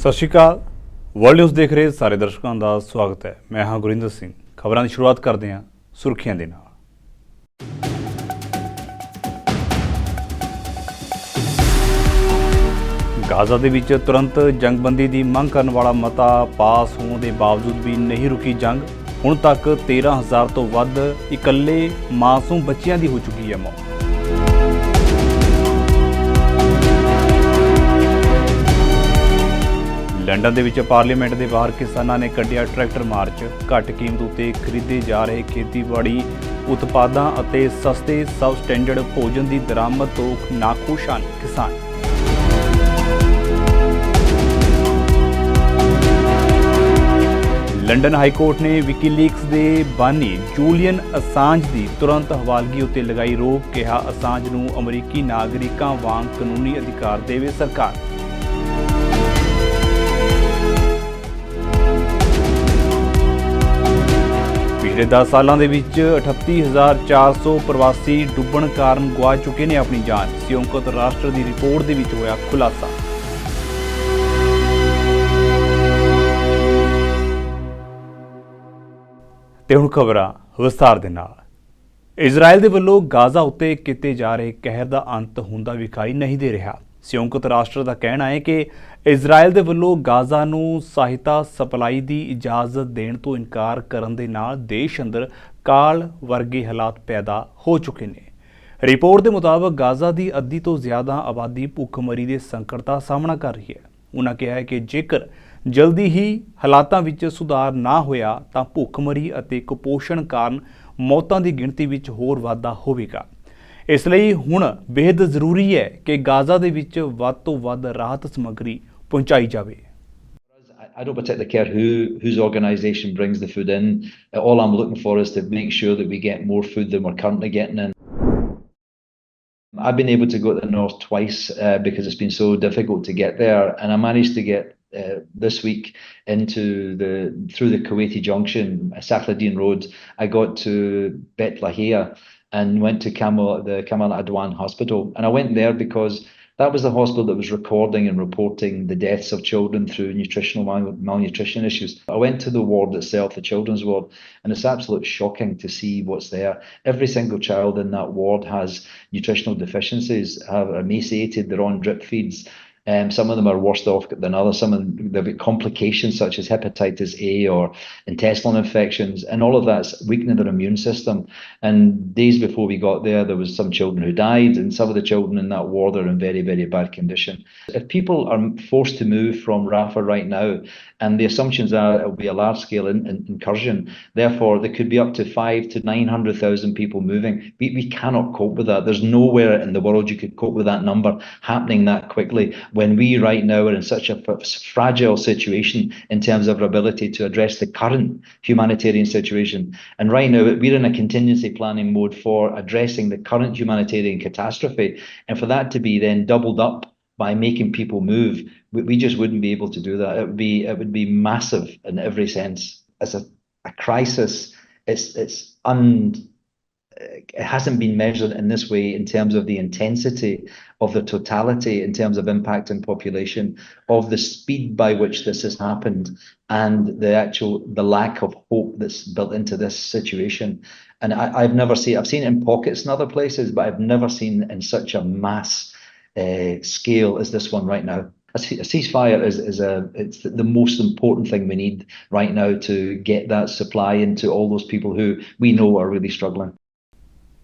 ਸਤਿ ਸ਼੍ਰੀ ਅਕਾਲ। World news ਦੇਖ ਰਹੇ ਸਾਰੇ ਦਰਸ਼ਕਾਂ ਦਾ ਸਵਾਗਤ ਹੈ। ਮੈਂ ਹਾਂ ਗੁਰਿੰਦਰ ਸਿੰਘ। ਖਬਰਾਂ ਦੀ ਸ਼ੁਰੂਆਤ ਕਰਦੇ ਹਾਂ ਸੁਰਖੀਆਂ ਦੇ ਨਾਲ। ਗਾਜ਼ਾ ਦੇ ਵਿੱਚ ਤੁਰੰਤ ਜੰਗਬੰਦੀ ਦੀ ਮੰਗ ਕਰਨ ਵਾਲਾ ਮਤਾ ਪਾਸ ਹੋਣ ਦੇ ਬਾਵਜੂਦ ਵੀ ਨਹੀਂ ਰੁਕੀ ਜੰਗ। ਹੁਣ ਤੱਕ 13,000 ਤੋਂ ਵੱਧ ਇਕੱਲੇ ਮਾਸੂਮ ਬੱਚਿਆਂ ਦੀ ਹੋ ਚੁੱਕੀ ਹੈ ਮੌਤ। ਲੰਡਨ ਦੇ ਵਿੱਚ ਪਾਰਲੀਮੈਂਟ ਦੇ ਬਾਹਰ ਕਿਸਾਨਾਂ ਨੇ ਕੱਢਿਆ ਟਰੈਕਟਰ ਮਾਰਚ। ਘੱਟ ਕੀਮਤ ਉੱਤੇ ਖਰੀਦੇ ਜਾ ਰਹੇ ਖੇਤੀਬਾੜੀ ਉਤਪਾਦਾਂ ਅਤੇ ਸਸਤੇ ਸਬ ਸਟੈਂਡਰਡ ਭੋਜਨ ਦੀ ਦਰਾਮਦ ਤੋਂ ਨਾਖੁਸ਼ ਹਨ ਕਿਸਾਨ। ਲੰਡਨ ਹਾਈ ਕੋਰਟ ਨੇ ਵਿਕੀਲੀਕਸ ਦੇ ਬਾਨੀ ਜੂਲੀਅਨ ਅਸਾਂਜ ਦੀ ਤੁਰੰਤ ਹਵਾਲਗੀ ਉੱਤੇ ਲਗਾਈ ਰੋਕ। ਕਿਹਾ ਅਸਾਂਜ ਨੂੰ ਅਮਰੀਕੀ ਨਾਗਰਿਕਾਂ ਵਾਂਗ ਕਾਨੂੰਨੀ ਅਧਿਕਾਰ ਦੇਵੇ ਸਰਕਾਰ। ਪਿਛਲੇ 10 ਸਾਲਾਂ ਦੇ ਵਿੱਚ 38,400 ਪ੍ਰਵਾਸੀ ਡੁੱਬਣ ਕਾਰਨ ਗਵਾ ਚੁੱਕੇ ਨੇ ਆਪਣੀ ਜਾਨ। ਸੰਯੁਕਤ ਰਾਸ਼ਟਰ ਦੀ ਰਿਪੋਰਟ ਦੇ ਵਿੱਚ ਹੋਇਆ ਖੁਲਾਸਾ। ਤੇ ਹੁਣ ਖਬਰਾਂ ਵਿਸਥਾਰ ਦੇ ਨਾਲ। ਇਜ਼ਰਾਈਲ ਦੇ ਵੱਲੋਂ ਗਾਜ਼ਾ ਉੱਤੇ ਕੀਤੇ ਜਾ ਰਹੇ ਕਹਿਰ ਦਾ ਅੰਤ ਹੁੰਦਾ ਵਿਖਾਈ ਨਹੀਂ ਦੇ ਰਿਹਾ। ਸੰਯੁਕਤ ਰਾਸ਼ਟਰ ਦਾ ਕਹਿਣਾ ਹੈ ਕਿ ਇਜ਼ਰਾਈਲ ਦੇ ਵੱਲੋਂ ਗਾਜ਼ਾ ਨੂੰ ਸਹਾਇਤਾ ਸਪਲਾਈ ਦੀ ਇਜਾਜ਼ਤ ਦੇਣ ਤੋਂ ਇਨਕਾਰ ਕਰਨ ਦੇ ਨਾਲ ਦੇਸ਼ ਅੰਦਰ ਕਾਲ ਵਰਗੇ ਹਾਲਾਤ ਪੈਦਾ ਹੋ ਚੁੱਕੇ ਨੇ। ਰਿਪੋਰਟ ਦੇ ਮੁਤਾਬਕ ਗਾਜ਼ਾ ਦੀ ਅੱਧੀ ਤੋਂ ਜ਼ਿਆਦਾ ਆਬਾਦੀ ਭੁੱਖਮਰੀ ਦੇ ਸੰਕਟ ਦਾ ਸਾਹਮਣਾ ਕਰ ਰਹੀ ਹੈ। ਉਨ੍ਹਾਂ ਕਿਹਾ ਹੈ ਕਿ ਜੇਕਰ ਜਲਦੀ ਹੀ ਹਾਲਾਤਾਂ ਵਿੱਚ ਸੁਧਾਰ ਨਾ ਹੋਇਆ ਤਾਂ ਭੁੱਖਮਰੀ ਅਤੇ ਕੁਪੋਸ਼ਣ ਕਾਰਨ ਮੌਤਾਂ ਦੀ ਗਿਣਤੀ ਵਿੱਚ ਹੋਰ ਵਾਧਾ ਹੋਵੇਗਾ। ਇਸ ਲਈ ਹੁਣ ਬੇਹੱਦ ਜ਼ਰੂਰੀ ਹੈ ਕਿ ਗਾਜ਼ਾ ਦੇ ਵਿੱਚ ਵੱਧ ਤੋਂ ਵੱਧ ਰਾਹਤ ਸਮੱਗਰੀ ਪਹੁੰਚਾਈ ਜਾਵੇ। I don't particularly care whose organisation brings the food in. All I'm looking for is to make sure that we get more food than we're currently getting in. I've been able to go to the north twice because it's been so difficult to get there, and I managed to get this week through the Kuwaiti Junction, Satluj Road. I got to Bet Lahia and went to the Kamal Adwan Hospital, and I went there because that was the hospital that was recording and reporting the deaths of children through nutritional malnutrition issues. I went to the ward itself, the children's ward, and it's absolutely shocking to see what's there. Every single child in that ward has nutritional deficiencies, are emaciated, they're on drip feeds. Some of them are worse off than others. Some of them, they've got complications such as hepatitis A or intestinal infections, and all of that's weakening their immune system. And days before we got there, there was some children who died, and some of the children in that ward are in very, very bad condition. If people are forced to move from Rafah right now, and the assumptions are it will be a large-scale incursion, therefore there could be up to 500,000 to 900,000 people moving. We cannot cope with that. There's nowhere in the world you could cope with that number happening that quickly, when we right now are in such a fragile situation in terms of our ability to address the current humanitarian situation. And right now we're in a contingency planning mode for addressing the current humanitarian catastrophe, and for that to be then doubled up by making people move, we just wouldn't be able to do that. It would be massive in every sense. It's a crisis. It hasn't been measured in this way in terms of the intensity of the totality, in terms of impact on population, of the speed by which this has happened, and the lack of hope that's built into this situation. And I've seen it in pockets in other places, but I've never seen in such a mass scale as this one right now. A ceasefire it's the most important thing we need right now to get that supply into all those people who we know are really struggling.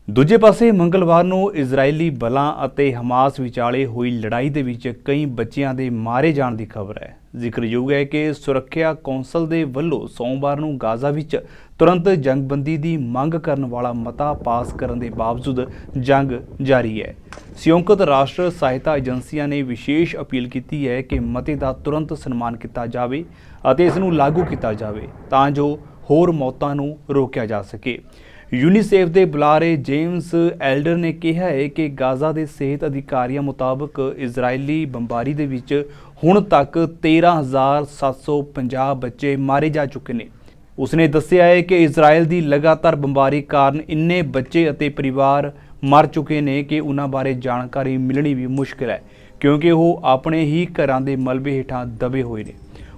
ਦੂਜੇ ਪਾਸੇ ਮੰਗਲਵਾਰ ਨੂੰ ਇਜ਼ਰਾਈਲੀ ਬਲਾਂ ਅਤੇ Hamas ਵਿਚਾਲੇ ਹੋਈ ਲੜਾਈ ਦੇ ਵਿੱਚ ਕਈ ਬੱਚਿਆਂ ਦੇ ਮਾਰੇ ਜਾਣ ਦੀ ਖਬਰ ਹੈ। ਜ਼ਿਕਰਯੋਗ ਹੈ ਕਿ ਸੁਰੱਖਿਆ ਕੌਂਸਲ ਦੇ ਵੱਲੋਂ ਸੋਮਵਾਰ ਨੂੰ ਗਾਜ਼ਾ ਵਿੱਚ ਤੁਰੰਤ ਜੰਗਬੰਦੀ ਦੀ ਮੰਗ ਕਰਨ ਵਾਲਾ ਮਤਾ ਪਾਸ ਕਰਨ ਦੇ ਬਾਵਜੂਦ ਜੰਗ ਜਾਰੀ ਹੈ। ਸੰਯੁਕਤ ਰਾਸ਼ਟਰ ਸਹਾਇਤਾ ਏਜੰਸੀਆਂ ਨੇ ਵਿਸ਼ੇਸ਼ ਅਪੀਲ ਕੀਤੀ ਹੈ ਕਿ ਮਤੇ ਦਾ ਤੁਰੰਤ ਸਨਮਾਨ ਕੀਤਾ ਜਾਵੇ ਅਤੇ ਇਸ ਨੂੰ ਲਾਗੂ ਕੀਤਾ ਜਾਵੇ ਤਾਂ ਜੋ ਹੋਰ ਮੌਤਾਂ ਨੂੰ ਰੋਕਿਆ ਜਾ ਸਕੇ। ਯੂਨੀਸੇਫ ਦੇ ਬੁਲਾਰੇ ਜੇਮਸ ਐਲਡਰ ਨੇ ਕਿਹਾ ਹੈ ਕਿ ਗਾਜ਼ਾ ਦੇ ਸਿਹਤ ਅਧਿਕਾਰੀਆਂ ਮੁਤਾਬਕ ਇਜ਼ਰਾਈਲੀ ਬੰਬਾਰੀ ਦੇ ਵਿੱਚ ਹੁਣ ਤੱਕ 13,750 ਬੱਚੇ ਮਾਰੇ ਜਾ ਚੁੱਕੇ ਨੇ। ਉਸਨੇ ਦੱਸਿਆ ਹੈ ਕਿ ਇਜ਼ਰਾਈਲ ਦੀ ਲਗਾਤਾਰ ਬੰਬਾਰੀ ਕਾਰਨ ਇੰਨੇ ਬੱਚੇ ਅਤੇ ਪਰਿਵਾਰ ਮਰ ਚੁੱਕੇ ਨੇ ਕਿ ਉਹਨਾਂ ਬਾਰੇ ਜਾਣਕਾਰੀ ਮਿਲਣੀ ਵੀ ਮੁਸ਼ਕਿਲ ਹੈ। ਕਿਉਂਕਿ ਉਹ ਆਪਣੇ ਹੀ ਘਰਾਂ ਦੇ ਮਲਬੇ ਹੇਠਾਂ ਦਬੇ ਹੋਏ ਨੇ।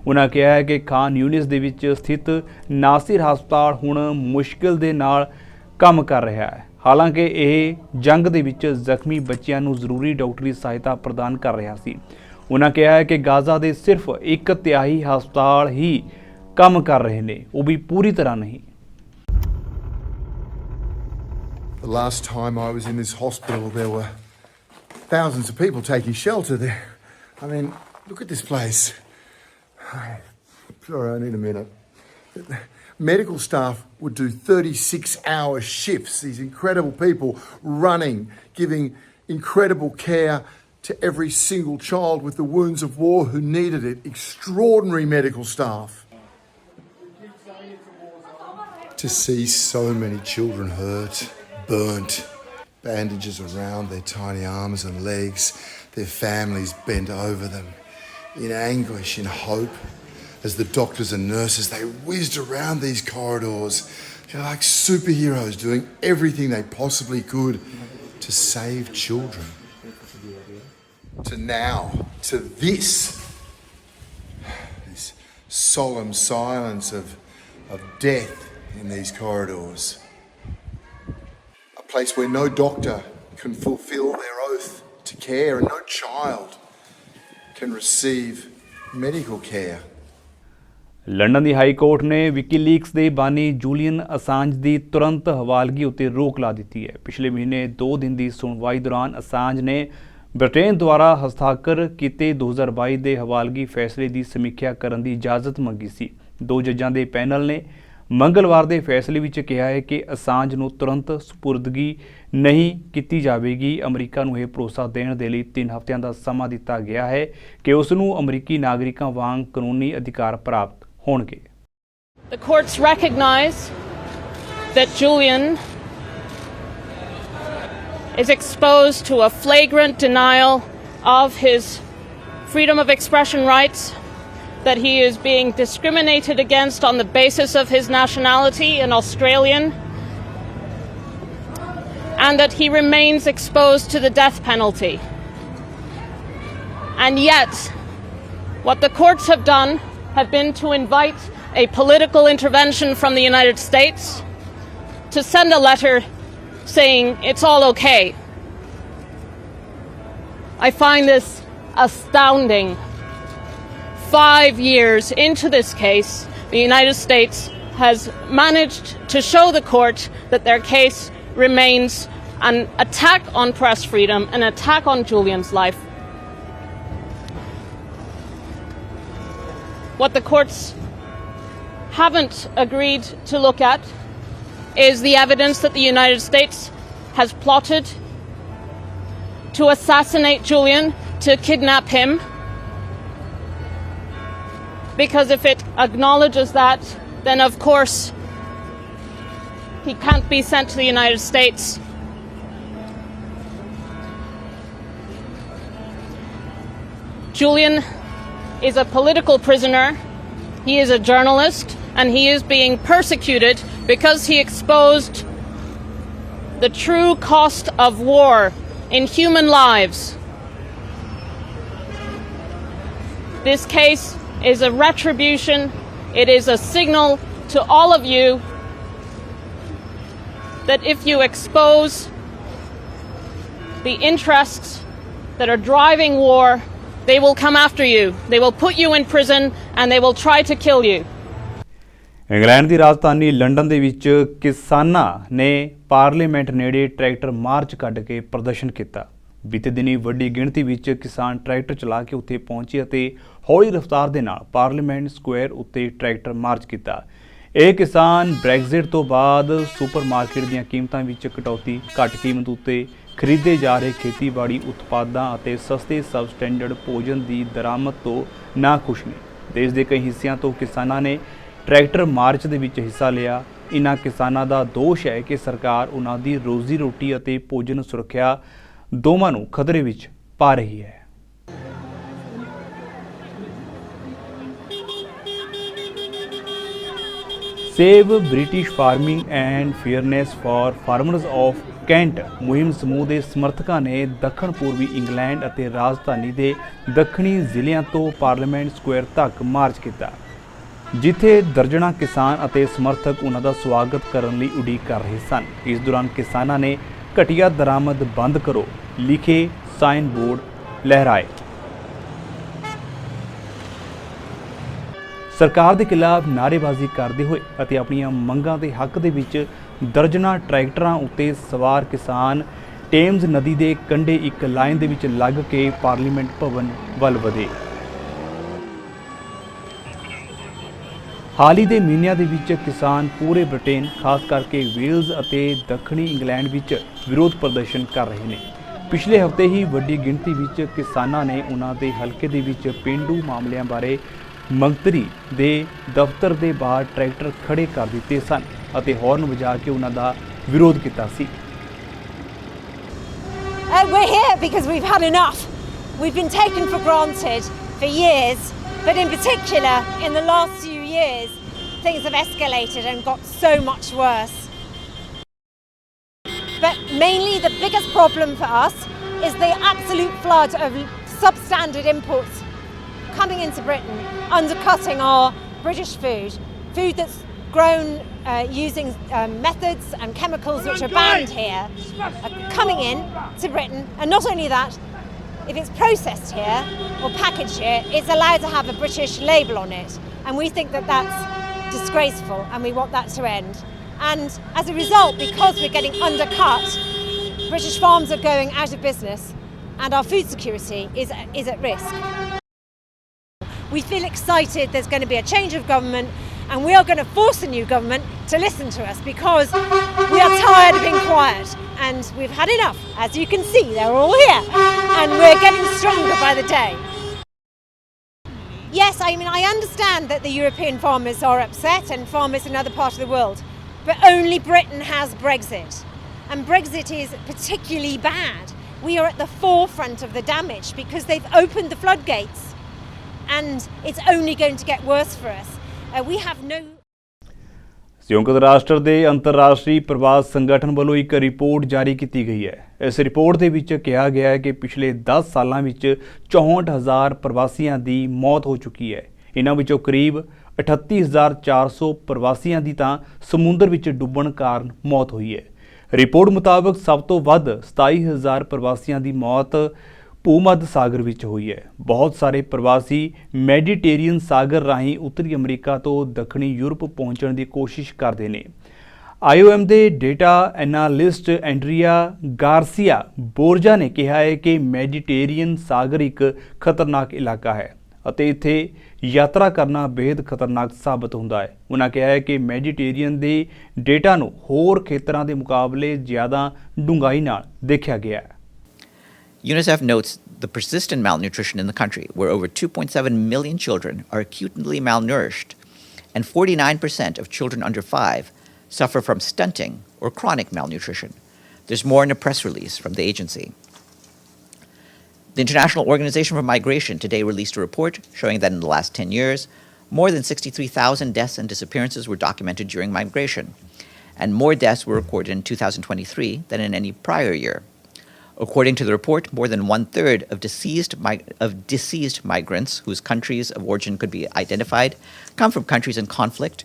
ਉਨ੍ਹਾਂ ਕਿਹਾ ਹੈ ਕਿ ਖਾਨ ਯੂਨਿਸ ਦੇ ਵਿੱਚ ਸਥਿਤ ਨਾਸਿਰ ਹਸਪਤਾਲ ਹੁਣ ਮੁਸ਼ਕਿਲ ਦੇ ਨਾਲ ਕੰਮ ਕਰ ਰਿਹਾ ਹੈ। ਹਾਲਾਂਕਿ ਇਹ ਜੰਗ ਦੇ ਵਿੱਚ ਜ਼ਖਮੀ ਬੱਚਿਆਂ ਨੂੰ ਜ਼ਰੂਰੀ ਡਾਕਟਰੀ ਸਹਾਇਤਾ ਪ੍ਰਦਾਨ ਕਰ ਰਿਹਾ ਸੀ। ਉਨ੍ਹਾਂ ਕਿਹਾ ਹੈ ਕਿ ਗਾਜ਼ਾ ਦੇ ਸਿਰਫ 1/3 ਹਸਪਤਾਲ ਹੀ ਕੰਮ ਕਰ ਰਹੇ ਨੇ, ਉਹ ਵੀ ਪੂਰੀ ਤਰ੍ਹਾਂ ਨਹੀਂ। The last time I was in this hospital, there were thousands of people taking shelter there. I mean, look at this place. Sorry, I need a minute. Medical staff would do 36-hour shifts, these incredible people running, giving incredible care to every single child with the wounds of war who needed it. Extraordinary medical staff. To see so many children hurt, burnt, bandages around their tiny arms and legs, their families bent over them in anguish, in hope, as the doctors and nurses, they whizzed around these corridors, they're like superheroes doing everything they possibly could to save children. To now, to this solemn silence of death in these corridors. A place where no doctor can fulfill their oath to care and no child can receive medical care. London the high court ਨੇ WikiLeaks ਦੇ ਬਾਨੀ Julian ਅਸਾਂਜ ਦੀ ਤੁਰੰਤ ਹਵਾਲਗੀ ਉੱਤੇ ਰੋਕ ਲਾ ਦਿੱਤੀ ਹੈ। ਪਿਛਲੇ ਮਹੀਨੇ 2 ਦਿਨ ਦੀ ਸੁਣਵਾਈ ਦੌਰਾਨ ਅਸਾਂਜ ਨੇ ਬ੍ਰਿਟੇਨ ਦੁਆਰਾ ਹਸਤਾਖਰ ਕੀਤੇ 2022 ਦੇ ਹਵਾਲਗੀ ਫੈਸਲੇ ਦੀ ਸਮੀਖਿਆ ਕਰਨ ਦੀ ਇਜਾਜ਼ਤ ਮੰਗੀ ਸੀ। 2 ਜੱਜਾਂ ਦੇ ਪੈਨਲ ਨੇ ਮੰਗਲਵਾਰ ਦੇ ਫੈਸਲੇ ਵਿੱਚ ਕਿਹਾ ਹੈ ਕਿ ਅਸਾਂਜ ਨੂੰ ਤੁਰੰਤ ਸਪੁਰਦਗੀ ਨਹੀਂ ਕੀਤੀ ਜਾਵੇਗੀ। ਅਮਰੀਕਾ ਨੂੰ ਇਹ ਭਰੋਸਾ ਦੇਣ ਦੇ ਲਈ 3 ਹਫ਼ਤਿਆਂ ਦਾ ਸਮਾਂ ਦਿੱਤਾ ਗਿਆ ਹੈ ਕਿ ਉਸ ਨੂੰ ਅਮਰੀਕੀ ਨਾਗਰਿਕਾਂ ਵਾਂਗ ਕਾਨੂੰਨੀ ਅਧਿਕਾਰ ਪ੍ਰਾਪਤ ਹੋਣਗੇ। The courts recognize that Julian is exposed to a flagrant denial of his freedom of expression rights, that he is being discriminated against on the basis of his nationality, an Australian, and that he remains exposed to the death penalty. And yet, what the courts have done have been to invite a political intervention from the United States, to send a letter saying it's all okay. I find this astounding. 5 years into this case, the United States has managed to show the court that their case remains an attack on press freedom, an attack on Julian's life. What the courts haven't agreed to look at is the evidence that the United States has plotted to assassinate Julian, to kidnap him. Because if it acknowledges that, then of course he can't be sent to the United States. Julian is a political prisoner. He is a journalist, and he is being persecuted because he exposed the true cost of war in human lives. This case is a retribution. It is a signal to all of you that if you expose the interests that are driving war, they will come after you. They will put you in prison and they will try to kill you. England the Rajdhani London ਦੇ ਵਿੱਚ ਕਿਸਾਨਾਂ ਨੇ parliament ਨੇੜੇ tractor March ਕੱਢ ਕੇ ਪ੍ਰਦਰਸ਼ਨ ਕੀਤਾ। ਬੀਤੇ ਦਿਨੀ ਵੱਡੀ ਗਿਣਤੀ ਵਿੱਚ ਕਿਸਾਨ ਟਰੈਕਟਰ ਚਲਾ ਕੇ ਉੱਥੇ ਪਹੁੰਚੇ ਅਤੇ ਹੌਲੀ ਰਫ਼ਤਾਰ ਦੇ ਨਾਲ ਪਾਰਲੀਮੈਂਟ ਸਕੁਆਇਰ ਉੱਤੇ ਟਰੈਕਟਰ ਮਾਰਚ ਕੀਤਾ। ਇਹ ਕਿਸਾਨ ਬ੍ਰੈਗਜ਼ਿਟ ਤੋਂ ਬਾਅਦ ਸੁਪਰਮਾਰਕੀਟ ਦੀਆਂ ਕੀਮਤਾਂ ਵਿੱਚ ਕਟੌਤੀ, ਘੱਟ ਕੀਮਤ ਉੱਤੇ ਖਰੀਦੇ ਜਾ ਰਹੇ ਖੇਤੀਬਾੜੀ ਉਤਪਾਦਾਂ ਅਤੇ ਸਸਤੇ ਸਬਸਟੈਂਡਰਡ ਭੋਜਨ ਦੀ ਦਰਾਮਦ ਤੋਂ ਨਾਖੁਸ਼ ਨੇ। ਦੇਸ਼ ਦੇ ਕਈ ਹਿੱਸਿਆਂ ਤੋਂ ਕਿਸਾਨਾਂ ਨੇ ਟਰੈਕਟਰ ਮਾਰਚ ਦੇ ਵਿੱਚ ਹਿੱਸਾ ਲਿਆ। ਇਨ੍ਹਾਂ ਕਿਸਾਨਾਂ ਦਾ ਦੋਸ਼ ਹੈ ਕਿ ਸਰਕਾਰ ਉਹਨਾਂ ਦੀ ਰੋਜ਼ੀ ਰੋਟੀ ਅਤੇ ਭੋਜਨ ਸੁਰੱਖਿਆ ਦੋਵਾਂ ਨੂੰ ਖਤਰੇ ਵਿੱਚ ਪਾ ਰਹੀ ਹੈ। Save British Farming and Fairness for Farmers of cantt ਮੁਹਿੰਮ ਸਮੂਹ ਦੇ ਸਮਰਥਕਾਂ ਨੇ ਦੱਖਣ ਪੂਰਬੀ ਇੰਗਲੈਂਡ ਅਤੇ ਰਾਜਧਾਨੀ ਦੇ ਦੱਖਣੀ ਜ਼ਿਲ੍ਹਿਆਂ ਤੋਂ ਪਾਰਲੀਮੈਂਟ ਸਕੁਆਇਰ ਤੱਕ ਮਾਰਚ ਕੀਤਾ, ਜਿੱਥੇ ਦਰਜਨਾਂ ਕਿਸਾਨ ਅਤੇ ਸਮਰਥਕ ਉਹਨਾਂ ਦਾ ਸਵਾਗਤ ਕਰਨ ਲਈ ਉਡੀਕ ਕਰ ਰਹੇ ਸਨ। ਇਸ ਦੌਰਾਨ ਕਿਸਾਨਾਂ ਨੇ ਘਟੀਆ ਦਰਾਮਦ ਬੰਦ ਕਰੋ ਲਿਖੇ ਸਾਈਨ ਬੋਰਡ ਲਹਿਰਾਏ। ਸਰਕਾਰ ਦੇ ਖਿਲਾਫ ਨਾਅਰੇਬਾਜ਼ੀ ਕਰਦੇ ਹੋਏ ਅਤੇ ਆਪਣੀਆਂ ਮੰਗਾਂ ਦੇ ਹੱਕ ਦੇ ਵਿੱਚ ਦਰਜਨਾਂ ਟਰੈਕਟਰਾਂ ਉੱਤੇ ਸਵਾਰ ਕਿਸਾਨ ਟੇਮਜ਼ ਨਦੀ ਦੇ ਕੰਢੇ ਇੱਕ ਲਾਈਨ ਦੇ ਵਿੱਚ ਲੱਗ ਕੇ ਪਾਰਲੀਮੈਂਟ ਭਵਨ ਵੱਲ ਵਧੇ। ਹਾਲ ਹੀ ਦੇ ਮਹੀਨਿਆਂ ਦੇ ਵਿੱਚ ਕਿਸਾਨ ਪੂਰੇ ਬ੍ਰਿਟੇਨ, ਖਾਸ ਕਰਕੇ ਵੇਲਜ਼ ਅਤੇ ਦੱਖਣੀ ਇੰਗਲੈਂਡ ਵਿੱਚ ਵਿਰੋਧ ਪ੍ਰਦਰਸ਼ਨ ਕਰ ਰਹੇ ਨੇ। ਪਿਛਲੇ ਹਫ਼ਤੇ ਹੀ ਵੱਡੀ ਗਿਣਤੀ ਵਿੱਚ ਕਿਸਾਨਾਂ ਨੇ ਉਹਨਾਂ ਦੇ ਹਲਕੇ ਦੇ ਵਿੱਚ ਪੇਂਡੂ ਮਾਮਲਿਆਂ ਬਾਰੇ ਮੰਤਰੀ ਦੇ ਦਫ਼ਤਰ ਦੇ ਬਾਹਰ ਟਰੈਕਟਰ ਖੜੇ ਕਰ ਦਿੱਤੇ ਸਨ ਅਤੇ ਹੌਰਨ ਵਜਾ ਕੇ ਉਹਨਾਂ ਦਾ ਵਿਰੋਧ ਕੀਤਾ ਸੀ। We're here because we've had enough. We've been taken for granted for years, but in particular in the last few years things have escalated and got so much worse. But mainly the biggest problem for us is the absolute flood of substandard imports coming into Britain, undercutting our British food that's grown using methods and chemicals which are banned here, are coming in to Britain. And not only that, if it's processed here or packaged here, it's allowed to have a British label on it. And we think that that's disgraceful and we want that to end. And as a result, because we're getting undercut, British farms are going out of business and our food security is at risk. We feel excited there's going to be a change of government and we are going to force the new government to listen to us because we are tired of being quiet and we've had enough. As you can see, they're all here and we're getting stronger by the day. Yes, I mean, I understand that the European farmers are upset and farmers in other parts of the world, but only Britain has Brexit and Brexit is particularly bad. We are at the forefront of the damage because they've opened the floodgates. And it's only going to get worse for us. We have no. ਸੰਯੁਕਤ ਰਾਸ਼ਟਰ ਦੇ ਅੰਤਰਰਾਸ਼ਟਰੀ ਪ੍ਰਵਾਸ ਸੰਗਠਨ ਵੱਲੋਂ ਇੱਕ report ਜਾਰੀ ਕੀਤੀ ਗਈ ਹੈ। ਇਸ ਰਿਪੋਰਟ ਦੇ ਵਿੱਚ ਕਿਹਾ ਗਿਆ ਹੈ ਕਿ ਪਿਛਲੇ 10 ਸਾਲਾਂ ਵਿੱਚ 64,000 ਪ੍ਰਵਾਸੀਆਂ ਦੀ ਮੌਤ ਹੋ ਚੁੱਕੀ ਹੈ। ਇਹਨਾਂ ਵਿੱਚੋਂ ਕਰੀਬ 38,400 ਪ੍ਰਵਾਸੀਆਂ ਦੀ ਤਾਂ ਸਮੁੰਦਰ ਵਿੱਚ ਡੁੱਬਣ ਕਾਰਨ ਮੌਤ ਹੋਈ ਹੈ। ਰਿਪੋਰਟ ਮੁਤਾਬਕ ਸਭ ਤੋਂ ਵੱਧ 27,000 ਪ੍ਰਵਾਸੀਆਂ ਦੀ ਮੌਤ ਭੂ-ਮੱਧ ਸਾਗਰ ਵਿੱਚ ਹੋਈ ਹੈ। ਬਹੁਤ ਸਾਰੇ ਪ੍ਰਵਾਸੀ ਮੈਡੀਟੇਰੀਅਨ ਸਾਗਰ ਰਾਹੀਂ ਉੱਤਰੀ ਅਮਰੀਕਾ ਤੋਂ ਦੱਖਣੀ ਯੂਰਪ ਪਹੁੰਚਣ ਦੀ ਕੋਸ਼ਿਸ਼ ਕਰਦੇ ਨੇ। IOM ਦੇ ਡੇਟਾ ਐਨਾਲਿਸਟ ਐਂਡਰੀਆ ਗਾਰਸੀਆ ਬੋਰਜਾ ਨੇ ਕਿਹਾ ਹੈ ਕਿ ਮੈਡੀਟੇਰੀਅਨ ਸਾਗਰ ਇੱਕ ਖਤਰਨਾਕ ਇਲਾਕਾ ਹੈ ਅਤੇ ਇੱਥੇ ਯਾਤਰਾ ਕਰਨਾ ਬੇहद ਖਤਰਨਾਕ ਸਾਬਤ ਹੁੰਦਾ ਹੈ। ਉਹਨਾਂ ਕਿਹਾ ਹੈ ਕਿ ਮੈਡੀਟੇਰੀਅਨ ਦੇ ਡੇਟਾ ਨੂੰ ਹੋਰ ਖੇਤਰਾਂ ਦੇ ਮੁਕਾਬਲੇ ਜ਼ਿਆਦਾ ਡੂੰਘਾਈ ਨਾਲ ਦੇਖਿਆ ਗਿਆ ਹੈ। UNICEF notes the persistent malnutrition in the country, where over 2.7 million children are acutely malnourished, and 49% of children under 5 suffer from stunting or chronic malnutrition. There's more in a press release from the agency. The International Organization for Migration today released a report showing that in the last 10 years, more than 63,000 deaths and disappearances were documented during migration, and more deaths were recorded in 2023 than in any prior year. According to the report, more than 1/3 of deceased migrants whose countries of origin could be identified come from countries in conflict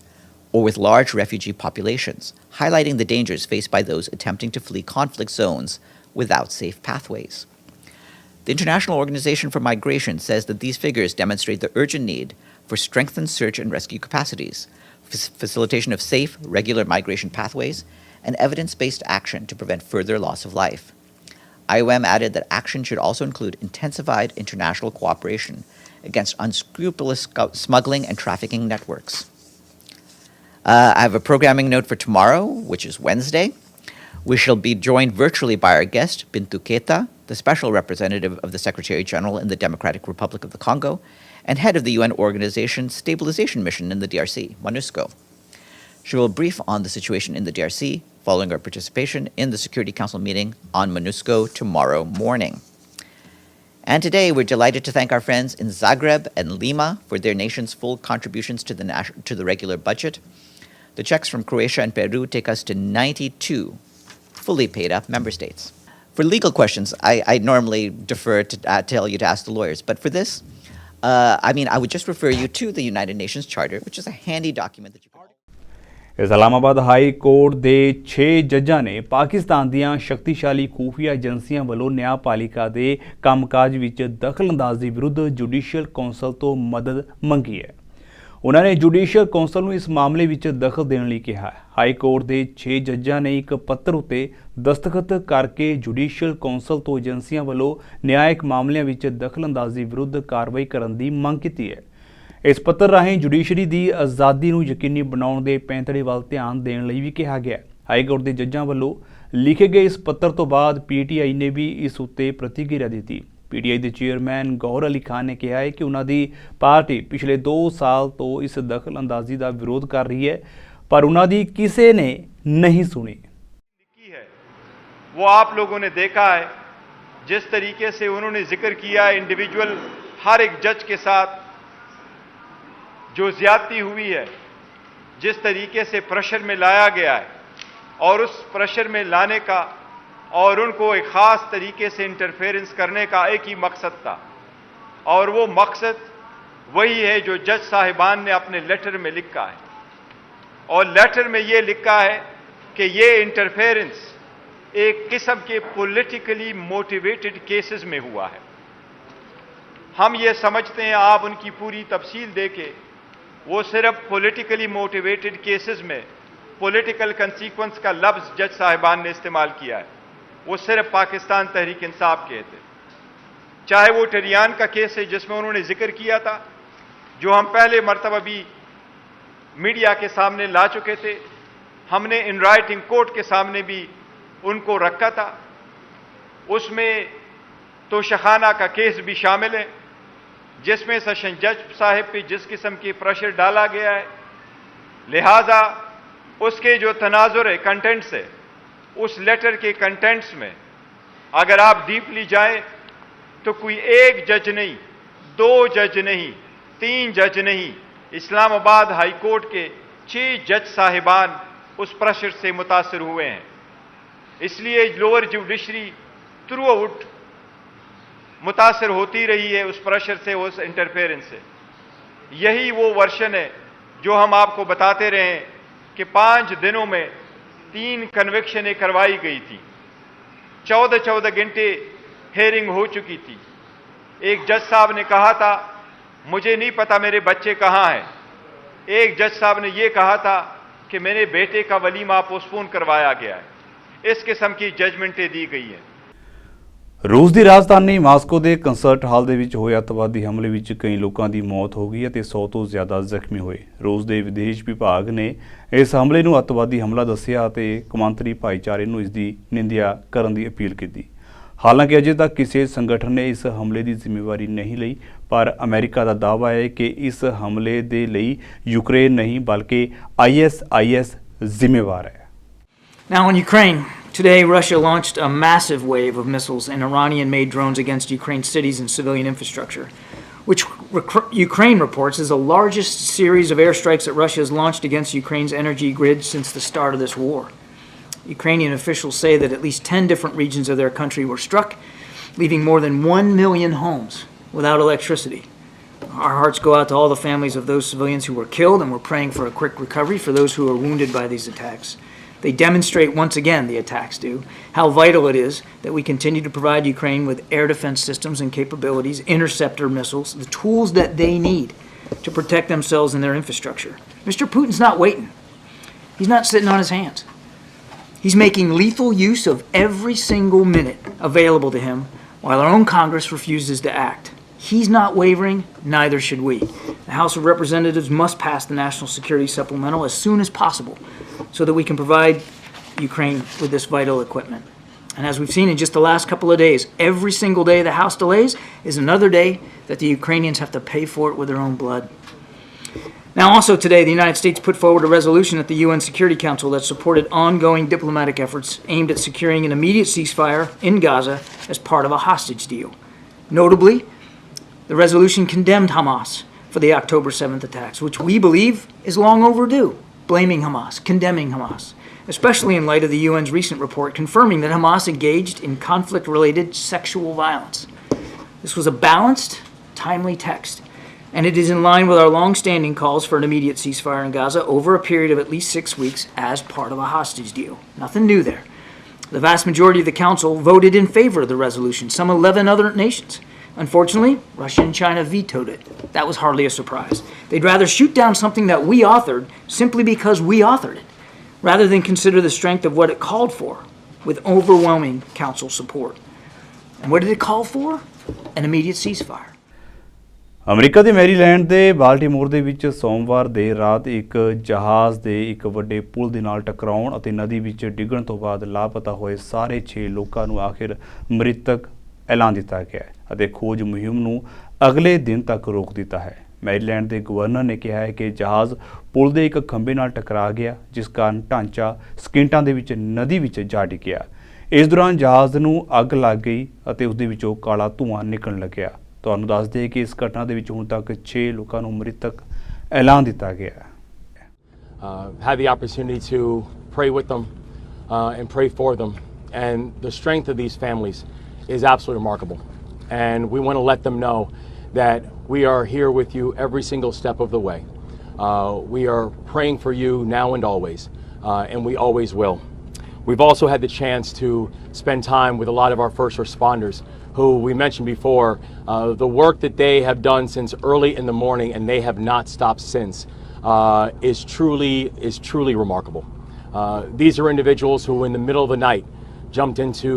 or with large refugee populations, highlighting the dangers faced by those attempting to flee conflict zones without safe pathways. The International Organization for Migration says that these figures demonstrate the urgent need for strengthened search and rescue capacities, facilitation of safe, regular migration pathways, and evidence-based action to prevent further loss of life. IOM added that action should also include intensified international cooperation against unscrupulous smuggling and trafficking networks. I have a programming note for tomorrow, which is Wednesday. We shall be joined virtually by our guest, Bintu Keita, the Special Representative of the Secretary General in the Democratic Republic of the Congo and head of the UN Organization's Stabilization Mission in the DRC, MONUSCO. She will brief on the situation in the DRC following our participation in the Security Council meeting on MONUSCO tomorrow morning. And today we're delighted to thank our friends in Zagreb and Lima for their nation's full contributions to the regular budget. The checks from Croatia and Peru take us to 92 fully paid up member states. For legal questions, I normally defer to tell you to ask the lawyers, but for this, I would just refer you to the United Nations Charter, which is a handy document that you can... Islamabad high court ਦੇ 6 ਜੱਜਾਂ ਨੇ ਪਾਕਿਸਤਾਨ ਦੀਆਂ ਸ਼ਕਤੀਸ਼ਾਲੀ ਖੂਫੀਆ ਏਜੰਸੀਆਂ ਵੱਲੋਂ ਨਿਆਂਪਾਲਿਕਾ ਦੇ ਕੰਮਕਾਜ ਵਿੱਚ ਦਖਲਅੰਦਾਜ਼ੀ ਵਿਰੁੱਧ ਜੁਡੀਸ਼ੀਅਲ ਕੌਂਸਲ ਤੋਂ ਮਦਦ ਮੰਗੀ ਹੈ। ਉਹਨਾਂ ਨੇ ਜੁਡੀਸ਼ੀਅਲ ਕੌਂਸਲ ਨੂੰ ਇਸ ਮਾਮਲੇ ਵਿੱਚ ਦਖਲ ਦੇਣ ਲਈ ਕਿਹਾ ਹੈ। ਹਾਈ ਕੋਰਟ ਦੇ 6 ਜੱਜਾਂ ਨੇ ਇੱਕ ਪੱਤਰ ਉੱਤੇ ਦਸਤਖਤ ਕਰਕੇ ਜੁਡੀਸ਼ੀਅਲ ਕੌਂਸਲ ਤੋਂ ਏਜੰਸੀਆਂ ਵੱਲੋਂ ਨਿਆਇਕ ਮਾਮਲਿਆਂ ਵਿੱਚ ਦਖਲਅੰਦਾਜ਼ੀ ਵਿਰੁੱਧ ਕਾਰਵਾਈ ਕਰਨ ਦੀ ਮੰਗ ਕੀਤੀ ਹੈ। ਇਸ ਪੱਤਰ ਰਾਹੀਂ ਜੁਡੀਸ਼ਰੀ ਦੀ ਆਜ਼ਾਦੀ ਨੂੰ ਯਕੀਨੀ ਬਣਾਉਣ ਦੇ ਪੈਂਤੜੇ ਵੱਲ ਧਿਆਨ ਦੇਣ ਲਈ ਵੀ ਕਿਹਾ ਗਿਆ। ਹਾਈ ਕੋਰਟ ਦੇ ਜੱਜਾਂ ਵੱਲੋਂ ਲਿਖੇ ਗਏ ਇਸ ਪੱਤਰ ਤੋਂ ਬਾਅਦ ਪੀਟੀਆਈ ਨੇ ਵੀ ਇਸ ਉੱਤੇ ਪ੍ਰਤੀਕਿਰਿਆ ਦਿੱਤੀ। ਪੀਟੀਆਈ ਦੇ ਚੇਅਰਮੈਨ ਗੌਹਰ ਅਲੀ ਖਾਨ ਨੇ ਕਿਹਾ ਹੈ ਕਿ ਉਹਨਾਂ ਦੀ ਪਾਰਟੀ ਪਿਛਲੇ 2 ਸਾਲ ਤੋਂ ਇਸ ਦਖਲਅੰਦਾਜ਼ੀ ਦਾ ਵਿਰੋਧ ਕਰ ਰਹੀ ਹੈ, ਪਰ ਉਹਨਾਂ ਦੀ ਕਿਸੇ ਨੇ नहीं सुनी है। वो आप लोगों ने देखा है, जिस तरीके से उन्होंने जिक्र किया है इंडिविजुअल हर एक जज के साथ जो ज्यादती हुई है, जिस तरीके से प्रेशर में लाया गया है और उस प्रेशर में लाने का और उनको एक ख़ास तरीके से इंटरफेरेंस करने का एक ही मकसद था, और वो मकसद वही है जो जज साहिबान ने अपने लेटर में लिखा है। और लेटर में ये लिखा है कि ये इंटरफेरेंस एक किस्म के पॉलिटिकली मोटिवेटेड केसेस में हुआ है। हम ये समझते हैं, आप उनकी पूरी तफसील देके, वो सिर्फ पॉलिटिकली मोटिवेटेड केसेस में पॉलिटिकल कंसीक्वेंस का लफ्ज़ जज साहिबान ने इस्तेमाल किया है, वो सिर्फ पाकिस्तान तहरीक इंसाफ के थे। चाहे वो टरियान का केस है जिसमें उन्होंने जिक्र किया था, जो हम पहले मरतबा भी मीडिया के सामने ला चुके थे, हमने इन राइटिंग कोर्ट के सामने भी उनको रखा था। उसमें तोशाखाना का केस भी शामिल है, जिसमें सेशन जज साहब पे जिस किस्म की प्रेशर डाला गया है, लिहाजा उसके जो तनाजुर है, कंटेंट्स है, उस लेटर के कंटेंट्स में अगर आप डीपली जाएं तो कोई एक जज नहीं, 2 जज नहीं, 3 जज नहीं, इस्लामाबाद हाई कोर्ट के 6 जज साहिबान उस प्रेशर से मुतासर हुए हैं। इसलिए लोअर जुडिशरी थ्रू आउट मुतासर होती रही है उस प्रेशर से, उस इंटरफेरेंस से। यही वो वर्शन है जो हम आपको बताते रहे हैं कि 5 दिनों में 3 कन्विक्शनें करवाई गई थी, 14-14 घंटे हेयरिंग हो चुकी थी। एक जज साहब ने कहा था मुझे नहीं पता मेरे बच्चे कहाँ हैं, एक जज साहब ने यह कहा था कि मेरे बेटे का वलीमा पोस्टपोन करवाया गया है। इस किस्म की जजमेंटें दी गई हैं। ਰੂਸ ਦੀ ਰਾਜਧਾਨੀ ਮਾਸਕੋ ਦੇ ਕੰਸਰਟ ਹਾਲ ਦੇ ਵਿੱਚ ਹੋਏ ਅੱਤਵਾਦੀ ਹਮਲੇ ਵਿੱਚ ਕਈ ਲੋਕਾਂ ਦੀ ਮੌਤ ਹੋ ਗਈ ਅਤੇ 100 ਤੋਂ ਜ਼ਿਆਦਾ ਜ਼ਖਮੀ ਹੋਏ। ਰੂਸ ਦੇ ਵਿਦੇਸ਼ ਵਿਭਾਗ ਨੇ ਇਸ ਹਮਲੇ ਨੂੰ ਅੱਤਵਾਦੀ ਹਮਲਾ ਦੱਸਿਆ ਅਤੇ ਕੌਮਾਂਤਰੀ ਭਾਈਚਾਰੇ ਨੂੰ ਇਸ ਦੀ ਨਿੰਦਿਆ ਕਰਨ ਦੀ ਅਪੀਲ ਕੀਤੀ। ਹਾਲਾਂਕਿ ਅਜੇ ਤੱਕ ਕਿਸੇ ਸੰਗਠਨ ਨੇ ਇਸ ਹਮਲੇ ਦੀ ਜ਼ਿੰਮੇਵਾਰੀ ਨਹੀਂ ਲਈ, ਪਰ ਅਮਰੀਕਾ ਦਾ ਦਾਅਵਾ ਹੈ ਕਿ ਇਸ ਹਮਲੇ ਦੇ ਲਈ ਯੂਕਰੇਨ ਨਹੀਂ ਬਲਕਿ ISIS ਜ਼ਿੰਮੇਵਾਰ ਹੈ। Now in Ukraine, today Russia launched a massive wave of missiles and Iranian-made drones against Ukraine's cities and civilian infrastructure, which Ukraine reports is the largest series of airstrikes that Russia has launched against Ukraine's energy grid since the start of this war. Ukrainian officials say that at least 10 different regions of their country were struck, leaving more than 1 million homes without electricity. Our hearts go out to all the families of those civilians who were killed, and we're praying for a quick recovery for those who are wounded by these attacks. They demonstrate once again, the attacks do, how vital it is that we continue to provide Ukraine with air defense systems and capabilities, interceptor missiles, the tools that they need to protect themselves and their infrastructure. Mr. Putin's not waiting. He's not sitting on his hands. He's making lethal use of every single minute available to him while our own Congress refuses to act. He's not wavering, neither should we. The House of Representatives must pass the National Security Supplemental as soon as possible so that we can provide Ukraine with this vital equipment. And as we've seen in just the last couple of days, every single day the House delays is another day that the Ukrainians have to pay for it with their own blood. Now also today, the United States put forward a resolution at the UN Security Council that supported ongoing diplomatic efforts aimed at securing an immediate ceasefire in Gaza as part of a hostage deal. Notably, the resolution condemned Hamas for the October 7th attacks, which we believe is long overdue, blaming Hamas, condemning Hamas. especially in light of the UN's recent report confirming that Hamas engaged in conflict-related sexual violence. This was a balanced, timely text, and it is in line with our long-standing calls for an immediate ceasefire in Gaza over a period of at least 6 weeks as part of a hostage deal. Nothing new there. The vast majority of the Council voted in favor of the resolution, some 11 other nations. Unfortunately, Russia and China vetoed it. That was hardly a surprise. They'd rather shoot down something that we authored simply because we authored it, rather than consider the strength of what it called for, with overwhelming Council support. And what did it call for? An immediate ceasefire. America ਦੇ Maryland ਦੇ Baltimore ਦੇ ਵਿੱਚ ਸੋਮਵਾਰ ਦੇਰ ਰਾਤ ਇੱਕ ਜਹਾਜ਼ ਦੇ ਇੱਕ ਵੱਡੇ ਪੁਲ ਦੇ ਨਾਲ ਟਕਰਾਉਣ ਅਤੇ ਨਦੀ ਵਿੱਚ ਡਿੱਗਣ ਤੋਂ ਬਾਅਦ ਲਾਪਤਾ ਹੋਏ ਸਾਰੇ 6 ਲੋਕਾਂ ਨੂੰ ਆਖਿਰ ਮ੍ਰਿਤਕ ਐਲਾਨ ਦਿੱਤਾ ਗਿਆ ਹੈ ਅਤੇ ਖੋਜ ਮੁਹਿੰਮ ਨੂੰ ਅਗਲੇ ਦਿਨ ਤੱਕ ਰੋਕ ਦਿੱਤਾ ਹੈ। ਮੈਰੀਲੈਂਡ ਦੇ ਗਵਰਨਰ ਨੇ ਕਿਹਾ ਹੈ ਕਿ ਜਹਾਜ਼ ਪੁਲ ਦੇ ਇੱਕ ਖੰਭੇ ਨਾਲ ਟਕਰਾ ਗਿਆ, ਜਿਸ ਕਾਰਨ ਢਾਂਚਾ ਸਕਿੰਟਾਂ ਦੇ ਵਿੱਚ ਨਦੀ ਵਿੱਚ ਜਾ ਡਿੱਗਿਆ। ਇਸ ਦੌਰਾਨ ਜਹਾਜ਼ ਨੂੰ ਅੱਗ ਲੱਗ ਗਈ ਅਤੇ ਉਸ ਦੇ ਵਿੱਚੋਂ ਕਾਲਾ ਧੂੰਆਂ ਨਿਕਲਣ ਲੱਗਿਆ। ਤੁਹਾਨੂੰ ਦੱਸ ਦਈਏ ਕਿ ਇਸ ਘਟਨਾ ਦੇ ਵਿੱਚ ਹੁਣ ਤੱਕ 6 ਲੋਕਾਂ ਨੂੰ ਮ੍ਰਿਤਕ ਐਲਾਨ ਦਿੱਤਾ ਗਿਆ ਹੈ। Had the opportunity to pray with them and pray for them, and the strength of these families is absolutely remarkable. And we want to let them know that we are here with you every single step of the way. We are praying for you now and always, and we always will. We've also had the chance to spend time with a lot of our first responders who we mentioned before. The work that they have done since early in the morning, and they have not stopped since, is truly remarkable. These are individuals who in the middle of the night jumped into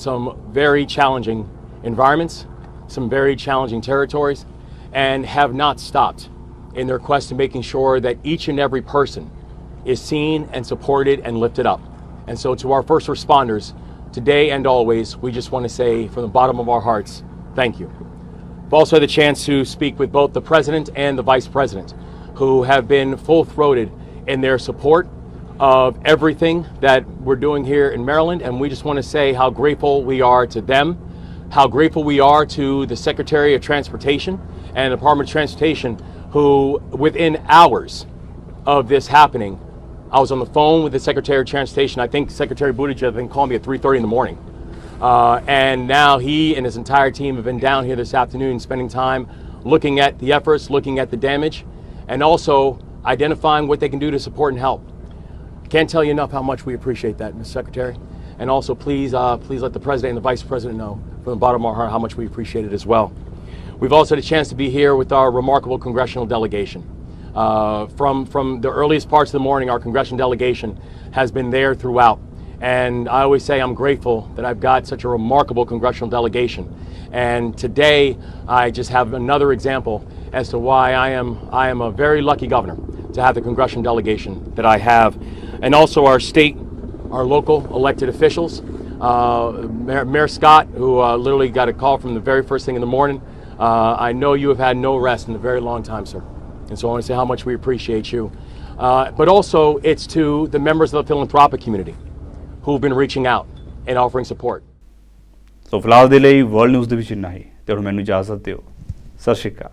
some very challenging environments, some very challenging territories, and have not stopped in their quest to making sure that each and every person is seen and supported and lifted up. And so to our first responders, today and always, we just want to say from the bottom of our hearts, thank you. We've also had the chance to speak with both the President and the Vice President, who have been full-throated in their support of everything that we're doing here in Maryland, and we just want to say how grateful we are to them, how grateful we are to the Secretary of Transportation and the Department of Transportation, who within hours of this happening, I was on the phone with the Secretary of Transportation. I think Secretary Buttigieg called me at 3:30 in the morning. And now he and his entire team have been down here this afternoon spending time looking at the efforts, looking at the damage, and also identifying what they can do to support and help. Can't tell you enough how much we appreciate that, Mr. Secretary. And also please let the President and the Vice President know from the bottom of our heart how much we appreciate it as well. We've also had a chance to be here with our remarkable congressional delegation. From the earliest parts of the morning, our congressional delegation has been there throughout. And I always say I'm grateful that I've got such a remarkable congressional delegation. And today, I just have another example as to why I am a very lucky governor to have the congressional delegation that I have. And also our state, our local elected officials, Mayor Scott, who literally got a call from the very first thing in the morning. I know you have had no rest in a very long time, sir. And so I want to say how much we appreciate you. But also it's to the members of the philanthropic community who've been reaching out and offering support. ਸੋ ਫਿਲਹਾਲ ਦੇ ਲਈ world news ਦੇ ਵਿੱਚ ਇੰਨਾ ਹੀ ਤੇ ਹੁਣ ਮੈਨੂੰ ਇਜਾਜ਼ਤ ਦਿਓ। ਸਤਿ ਸ਼੍ਰੀ ਅਕਾਲ।